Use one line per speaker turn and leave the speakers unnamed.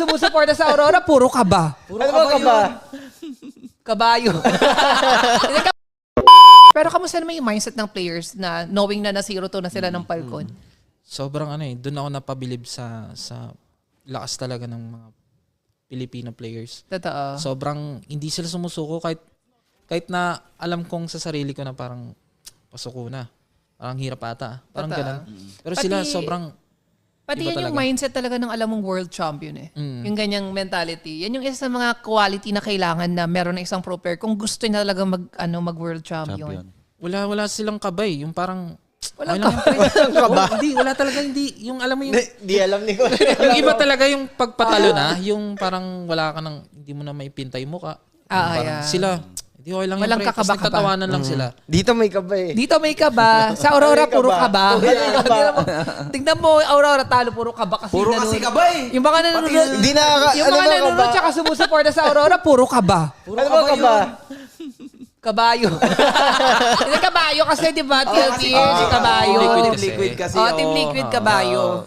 sumusuporta sa Aurora, puro kaba.
Ano ba kaba?
Kabayo. Pero kamusta naman yung mindset ng players na knowing na na 0-2 na sila ng Falcon?
Sobrang doon ako napabilib sa lakas talaga ng mga Filipino players.
Totoo.
Sobrang hindi sila sumusuko kahit na alam kong sa sarili ko na parang pasuko na. Parang hirap ata. Parang
Totoo.
ganun. Pero sila sobrang
Pati
iba
yan yung
talaga.
mindset talaga ng alam mong world champion eh. Yung ganyang mentality. Yan yung isa sa mga quality na kailangan na meron ng isang pro player kung gusto niya talaga mag world champion.
wala silang kabay. Yung parang
Walang
Hindi, wala talaga. Hindi. Yung alam mo yung
Di alam ni ko.
yung iba talaga yung pagpatalo na, yung parang wala ka nang, hindi mo na maipintay mo ka.
yeah.
Sila, hindi okay lang
Walang
yan, pre.
kakaba-kaba.
Tapos nagtatawanan lang sila.
Dito may kaba eh.
Dito may kaba. Sa Aurora,
May
puro
kaba.
kaba. Tingnan mo, Aurora, talo, puro kaba.
Puro kasi kaba eh.
Yung mga nanonood,
Di na
yung
ano
mga
ba
nanonood
kaba?
tsaka sumusuporta sa Aurora, puro kaba.
Ano ba kaba?
Kabayo. Hindi kabayo kasi, di ba? TLP,
kasi
kabayo.
Team Liquid kasi.
Team Liquid, kabayo.